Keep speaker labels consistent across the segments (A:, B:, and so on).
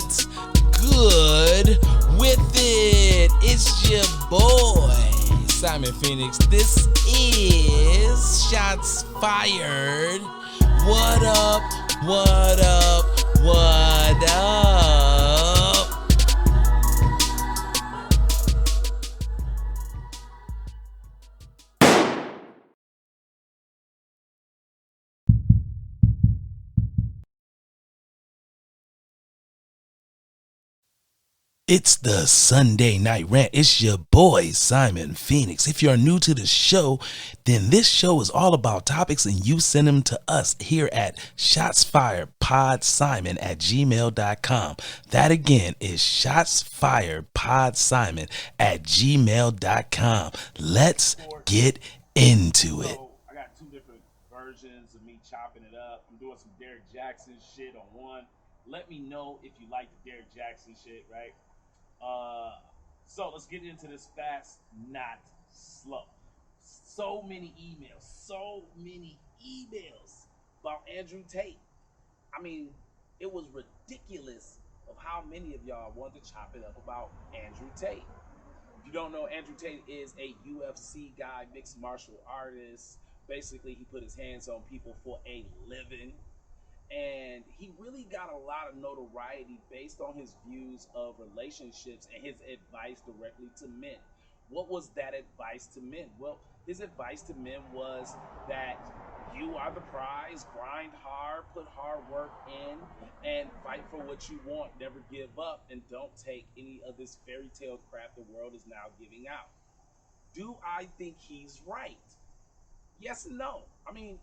A: What's good with it? It's your boy, Simon Phoenix. This is Shots Fired. What up? What up? What up? It's the Sunday Night Rant. It's your boy, Simon Phoenix. If you're new to the show, then this show is all about topics and you send them to us here at shotsfiredpodsimon@gmail.com. That again is shotsfiredpodsimon@gmail.com. Let's get into it.
B: So I got two different versions of me chopping it up. I'm doing some Derek Jackson shit on one. Let me know if you like the Derek Jackson shit, right? So let's get into this fast, not slow. So many emails about Andrew Tate. I mean, it was ridiculous of how many of y'all wanted to chop it up about Andrew Tate. If you don't know, Andrew Tate is a UFC guy, mixed martial artist. Basically, he put his hands on people for a living. And he really got a lot of notoriety based on his views of relationships and his advice directly to men. What was that advice to men? Well, his advice to men was that you are the prize, grind hard, put hard work in, and fight for what you want. Never give up, and don't take any of this fairy tale crap the world is now giving out. Do I think he's right? Yes and no. I mean,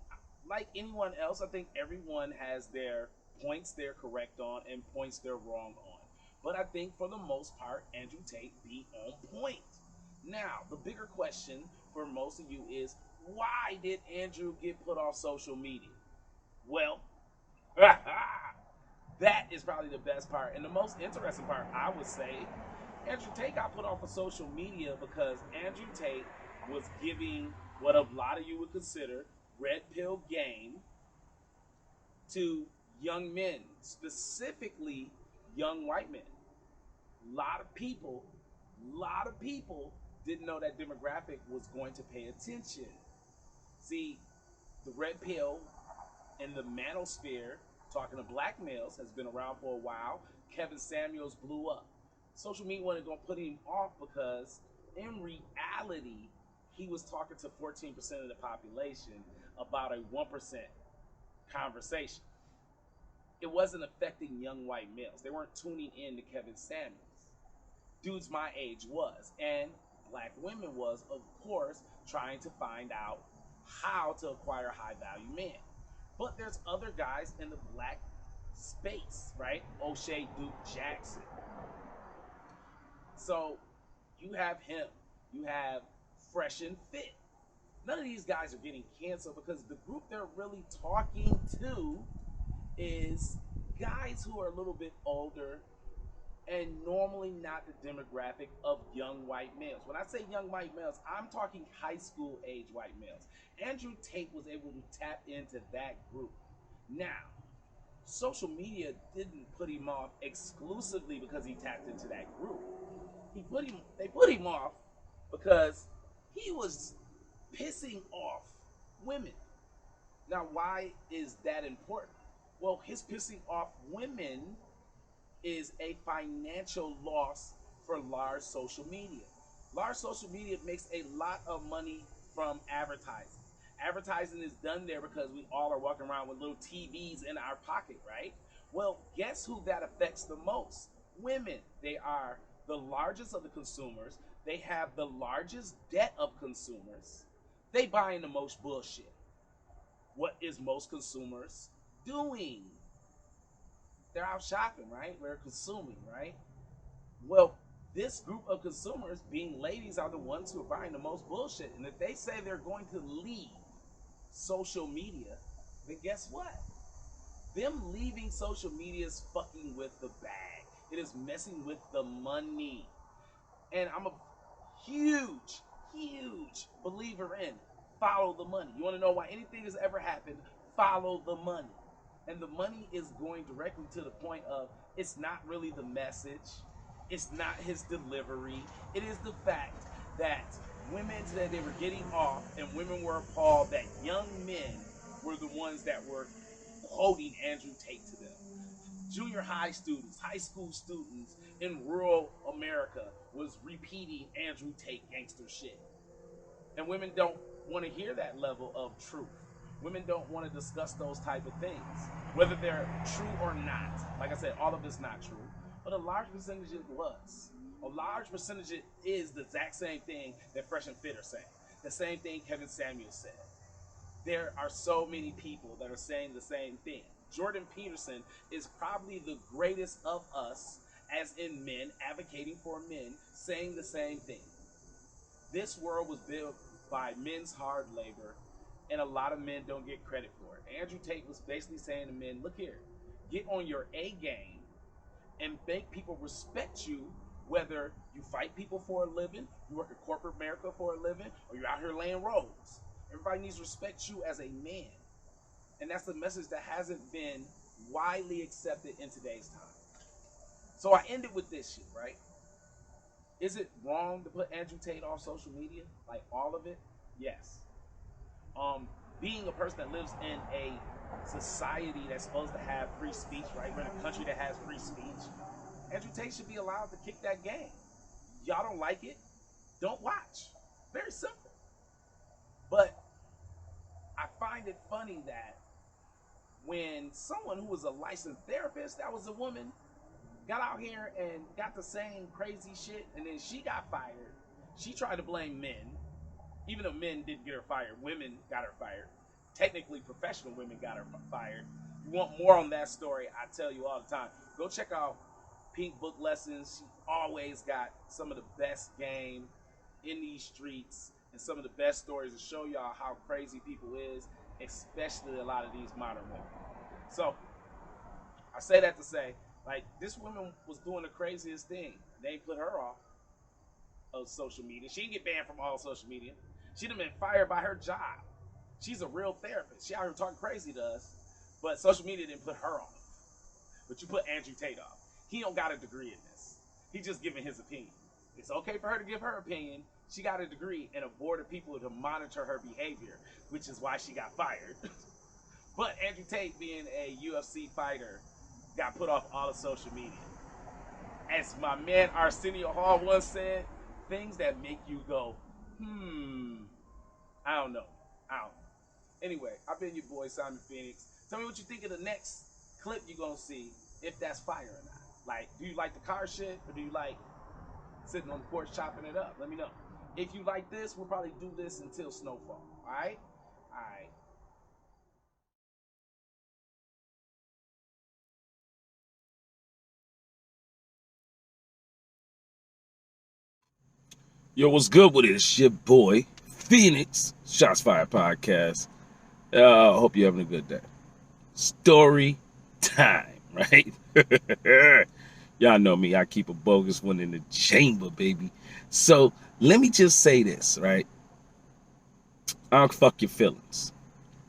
B: like anyone else, I think everyone has their points they're correct on and points they're wrong on. But I think for the most part, Andrew Tate be on point. Now, the bigger question for most of you is, why did Andrew get put off social media? Well, that is probably the best part. And the most interesting part, I would say, Andrew Tate got put off of social media because Andrew Tate was giving what a lot of you would consider red pill game to young men, specifically young white men. A lot of people didn't know that demographic was going to pay attention. See, the red pill in the manosphere, talking to black males, has been around for a while. Kevin Samuels blew up. Social media wasn't going to put him off because in reality, he was talking to 14% of the population about a 1% conversation. It wasn't affecting young white males. They weren't tuning in to Kevin Samuels. Dudes my age was, and black women was, of course, trying to find out how to acquire high-value men. But there's other guys in the black space, right? O'Shea Duke Jackson. So you have him. You have Fresh and Fit. None of these guys are getting canceled because the group they're really talking to is guys who are a little bit older and normally not the demographic of young white males. When I say young white males, I'm talking high school age white males. Andrew Tate was able to tap into that group. Now, social media didn't put him off exclusively because he tapped into that group. They put him off because he was pissing off women. Now, why is that important? Well, his pissing off women is a financial loss for large social media. Large social media makes a lot of money from advertising. Advertising is done there because we all are walking around with little TVs in our pocket, right? Well, guess who that affects the most? Women. They are the largest of the consumers. They have the largest debt of consumers. They buying the most bullshit. What is most consumers doing? They're out shopping, right? They're consuming, right? Well, this group of consumers, being ladies, are the ones who are buying the most bullshit. And if they say they're going to leave social media, then guess what? Them leaving social media is fucking with the bag. It is messing with the money. And I'm a huge believer in follow the money. You want to know why anything has ever happened? Follow the money. And the money is going directly to the point of it's not really the message, it's not his delivery. It is the fact that women said they were getting off, and women were appalled that young men were the ones that were quoting Andrew Tate to them. Junior high students, high school students in rural America was repeating Andrew Tate gangster shit. And women don't want to hear that level of truth. Women don't want to discuss those type of things, whether they're true or not. Like I said, all of it's not true, but a large percentage it was. A large percentage it is the exact same thing that Fresh and Fit are saying. The same thing Kevin Samuels said. There are so many people that are saying the same thing. Jordan Peterson is probably the greatest of us, as in men, advocating for men, saying the same thing. This world was built by men's hard labor, and a lot of men don't get credit for it. Andrew Tate was basically saying to men, look here, get on your A game and make people respect you, whether you fight people for a living, you work in corporate America for a living, or you're out here laying roads. Everybody needs to respect you as a man. And that's the message that hasn't been widely accepted in today's time. So I ended with this shit, right? Is it wrong to put Andrew Tate off social media? Like all of it? Yes. Being a person that lives in a society that's supposed to have free speech, right? We're in a country that has free speech. Andrew Tate should be allowed to kick that game. Y'all don't like it? Don't watch. Very simple. But I find it funny that when someone who was a licensed therapist, that was a woman, got out here and got the same crazy shit, and then she got fired. She tried to blame men, even though men didn't get her fired. Women got her fired. Technically, professional women got her fired. You want more on that story, I tell you all the time. Go check out Pink Book Lessons. She always got some of the best game in these streets and some of the best stories to show y'all how crazy people is, especially a lot of these modern women. So, I say that to say, like, this woman was doing the craziest thing. They put her off of social media. She didn't get banned from all social media. She'd have been fired by her job. She's a real therapist. She out here talking crazy to us, but social media didn't put her off. But you put Andrew Tate off. He don't got a degree in this. He's just giving his opinion. It's okay for her to give her opinion. She got a degree and a board of people to monitor her behavior, which is why she got fired. But Andrew Tate, being a UFC fighter, got put off all of social media. As my man Arsenio Hall once said, things that make you go, I don't know. Anyway, I've been your boy, Simon Phoenix. Tell me what you think of the next clip you're going to see, if that's fire or not. Like, do you like the car shit, or do you like sitting on the porch chopping it up? Let me know. If you like this, we'll probably do this until snowfall. All right? All right.
A: Yo, what's good with it? It's your boy, Phoenix, Shots Fired Podcast. Hope you're having a good day. Story time, right? Y'all know me. I keep a bogus one in the chamber, baby. So let me just say this, right? I don't fuck your feelings.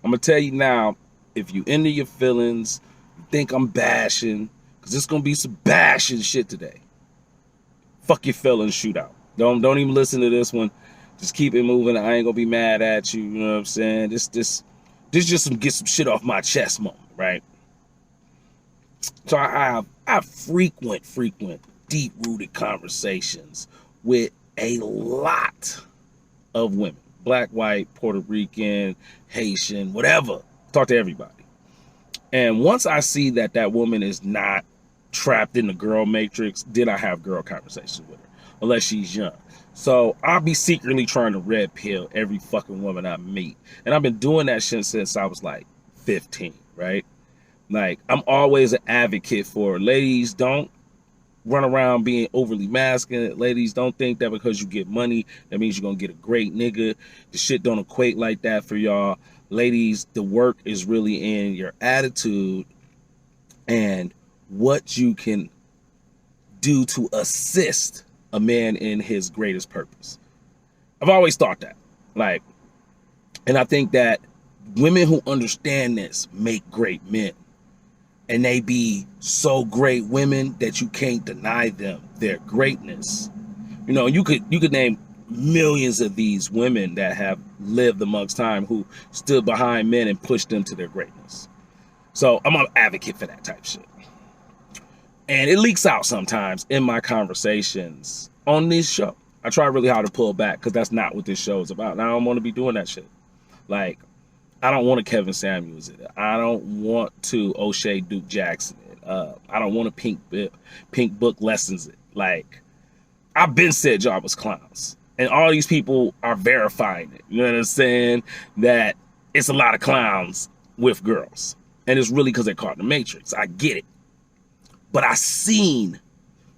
A: I'm going to tell you now, if you into your feelings, you think I'm bashing, because it's going to be some bashing shit today. Fuck your feelings, shoot out. Don't even listen to this one. Just keep it moving. I ain't gonna be mad at you. You know what I'm saying? This just some get some shit off my chest moment, right? So I have frequent, deep-rooted conversations with a lot of women. Black, white, Puerto Rican, Haitian, whatever. Talk to everybody. And once I see that woman is not trapped in the girl matrix, then I have girl conversations with her. Unless she's young. So I'll be secretly trying to red pill every fucking woman I meet. And I've been doing that shit since I was like 15, right? Like, I'm always an advocate for ladies, don't run around being overly masculine. Ladies, don't think that because you get money, that means you're going to get a great nigga. The shit don't equate like that for y'all. Ladies, the work is really in your attitude and what you can do to assist a man in his greatest purpose. I've always thought that. Like, and I think that women who understand this make great men. and they be so great women that you can't deny them their greatness. You know, you could name millions of these women that have lived amongst time who stood behind men and pushed them to their greatness. So I'm an advocate for that type of shit. And it leaks out sometimes in my conversations on this show. I try really hard to pull back because that's not what this show is about. And I don't want to be doing that shit. Like, I don't want to Kevin Samuels it. I don't want to O'Shea Duke Jackson it. I don't want to Pink Book Lessons it. Like, I've been said y'all was clowns. And all these people are verifying it. You know what I'm saying? That it's a lot of clowns with girls. And it's really because they're caught in the Matrix. I get it. But I seen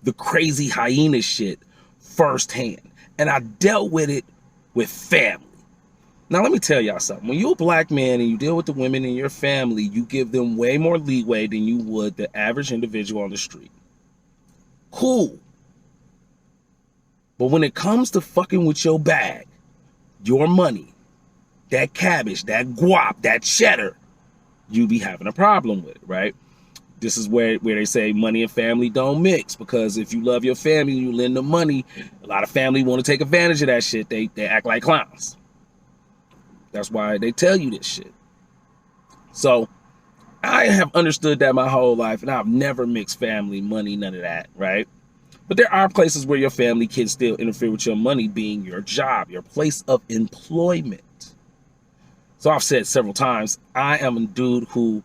A: the crazy hyena shit firsthand. And I dealt with it with family. Now, let me tell y'all something. When you're a black man and you deal with the women in your family, you give them way more leeway than you would the average individual on the street. Cool. But when it comes to fucking with your bag, your money, that cabbage, that guap, that cheddar, you be having a problem with it, right? This is where they say money and family don't mix, because if you love your family and you lend them money, a lot of family want to take advantage of that shit. They act like clowns. That's why they tell you this shit. So I have understood that my whole life, and I've never mixed family, money, none of that, right? But there are places where your family can still interfere with your money, being your job, your place of employment. So I've said several times, I am a dude who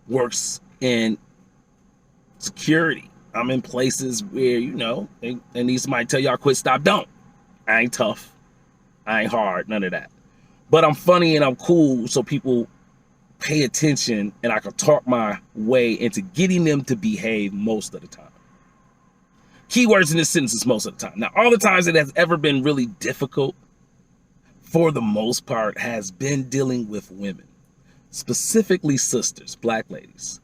A: works in security. I'm in places where, you know, and these might tell y'all quit, stop, don't. I ain't tough. I ain't hard, none of that. But I'm funny and I'm cool, so people pay attention and I can talk my way into getting them to behave most of the time. Keywords in this sentence is most of the time. Now, all the times it has ever been really difficult, for the most part, has been dealing with women, specifically sisters, black ladies.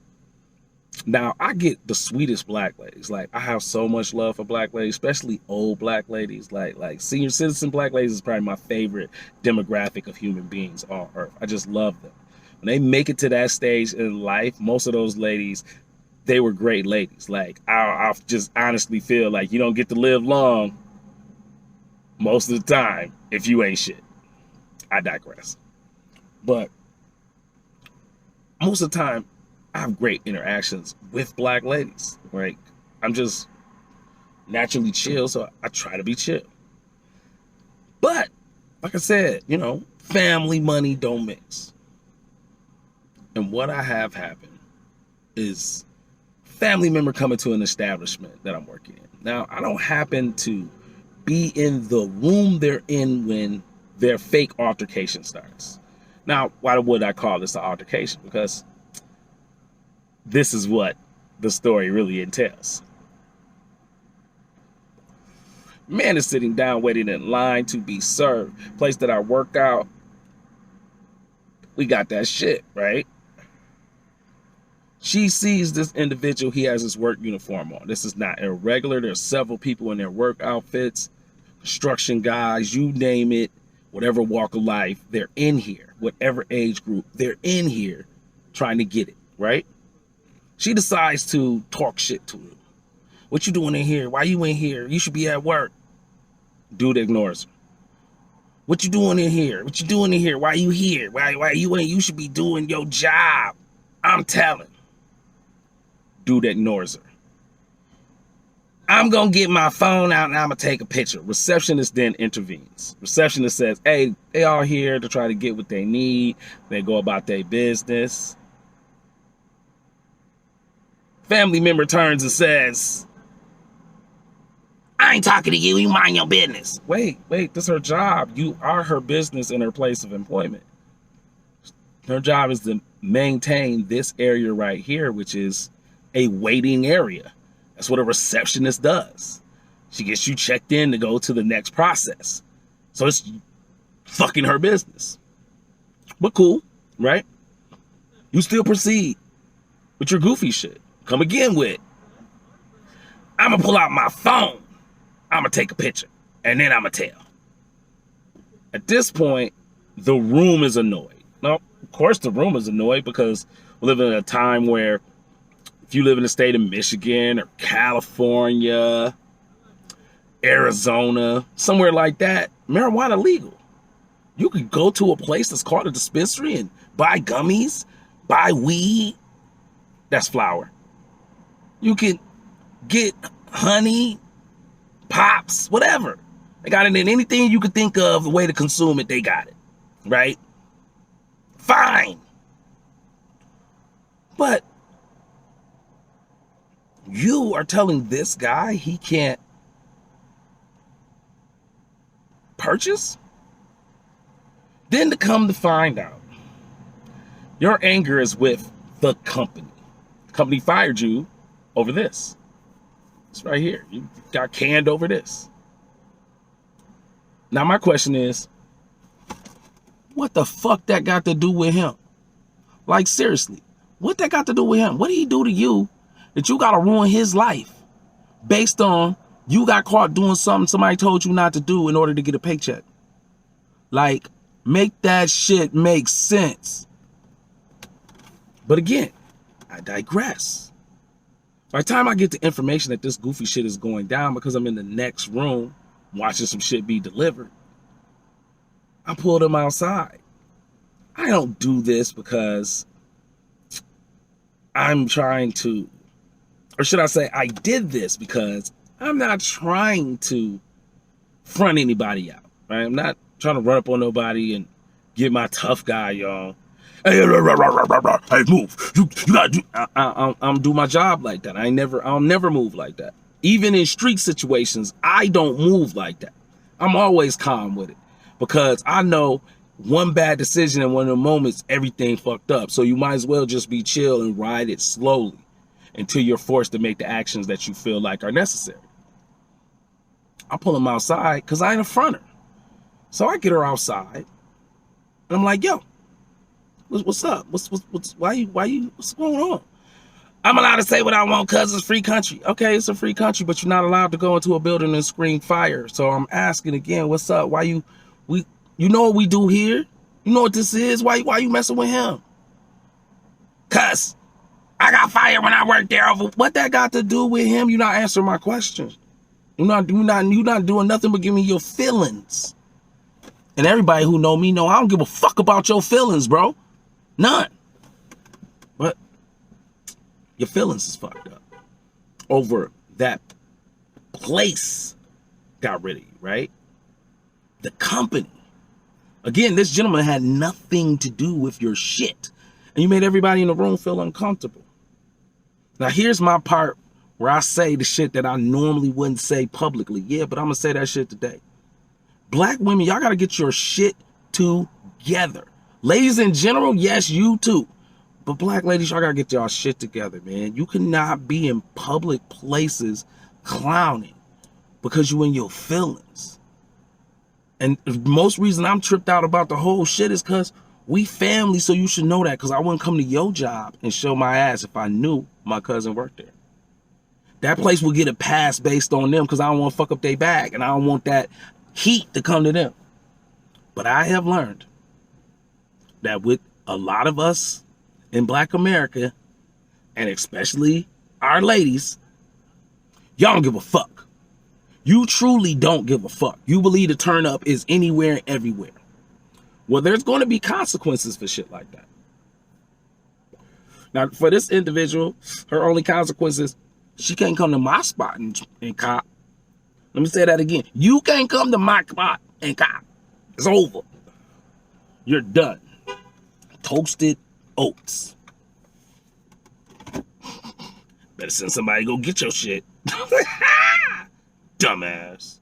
A: Now, I get the sweetest black ladies. Like, I have so much love for black ladies, especially old black ladies. Like senior citizen black ladies is probably my favorite demographic of human beings on earth. I just love them. When they make it to that stage in life, most of those ladies, they were great ladies. Like, I just honestly feel like you don't get to live long most of the time if you ain't shit. I digress. But most of the time, I have great interactions with black ladies. Like, I'm just naturally chill, so I try to be chill. But, like I said, you know, family money don't mix. And what I have happen is family member coming to an establishment that I'm working in. Now, I don't happen to be in the room they're in when their fake altercation starts. Now, why would I call this an altercation? Because this is what the story really entails. Man is sitting down waiting in line to be served. Place that I work out, we got that shit, right? She sees this individual, he has his work uniform on. This is not irregular. There's several people in their work outfits, construction guys, you name it, whatever walk of life, they're in here. Whatever age group, they're in here trying to get it, right? She decides to talk shit to him. What you doing in here? Why you in here? You should be at work. Dude ignores her. What you doing in here? What you doing in here? Why you here? Why you ain't? You should be doing your job. I'm telling. Dude ignores her. I'm gonna get my phone out and I'm gonna take a picture. Receptionist then intervenes. Receptionist says, hey, they all here to try to get what they need. They go about their business. Family member turns and says, I ain't talking to you, you mind your business. Wait, this is her job. You are her business in her place of employment. Her job is to maintain this area right here, which is a waiting area. That's what a receptionist does. She gets you checked in to go to the next process. So it's fucking her business. But cool, right? You still proceed with your goofy shit. Come again with, I'm gonna pull out my phone. I'm gonna take a picture. And then I'm gonna tell. At this point, the room is annoyed. Now, of course the room is annoyed because we live in a time where
B: If you live in the state of Michigan or California, Arizona, somewhere like that, marijuana legal. You could go to a place that's called a dispensary and buy gummies, buy weed. That's flower. You can get honey, pops, whatever. They got it in anything you could think of, the way to consume it, they got it, right? Fine. But you are telling this guy he can't purchase? Then to come to find out, your anger is with the company. The company fired you over this. It's right here. You got canned over this. Now my question is, what the fuck that got to do with him? Like seriously, what that got to do with him? What did he do to you that you gotta ruin his life based on you got caught doing something somebody told you not to do in order to get a paycheck? Like, make that shit make sense. But again, I digress. By the time I get the information that this goofy shit is going down, because I'm in the next room watching some shit be delivered, I pulled him outside. I don't do this because I'm trying to, or should I say I did this because I'm not trying to front anybody out, right? I'm not trying to run up on nobody and get my tough guy, y'all. Hey, move. You gotta do. I'm do my job like that. I'll never move like that. Even in street situations, I don't move like that. I'm always calm with it because I know one bad decision in one of the moments, everything fucked up. So you might as well just be chill and ride it slowly until you're forced to make the actions that you feel like are necessary. I pull him outside because I ain't a fronter. So I get her outside and I'm like, yo, what's up? What's going on? I'm allowed to say what I want because it's free country. Okay, it's a free country, but you're not allowed to go into a building and scream fire. So I'm asking again, what's up? You know what we do here? You know what this is? Why you messing with him? Cuz I got fired when I worked there over. What that got to do with him? You're not answering my questions. You're not doing nothing but giving me your feelings. And everybody who know me know I don't give a fuck about your feelings, bro. None. But your feelings is fucked up over that place got rid of you, right? The company. Again, this gentleman had nothing to do with your shit. And you made everybody in the room feel uncomfortable. Now, here's my part where I say the shit that I normally wouldn't say publicly. Yeah, but I'm going to say that shit today. Black women, y'all got to get your shit together. Ladies in general, yes, you too. But black ladies, y'all got to get y'all shit together, man. You cannot be in public places clowning because you in your feelings. And the most reason I'm tripped out about the whole shit is because we family, so you should know that, because I wouldn't come to your job and show my ass if I knew my cousin worked there. That place will get a pass based on them because I don't want to fuck up their bag and I don't want that heat to come to them. But I have learned that with a lot of us in Black America, and especially our ladies, y'all don't give a fuck. You truly don't give a fuck. You believe the turn up is anywhere and everywhere. Well, there's going to be consequences for shit like that. Now, for this individual, her only consequence is she can't come to my spot and cop. Let me say that again. You can't come to my spot and cop. It's over. You're done. Toasted oats. Better send somebody to go get your shit. Dumbass.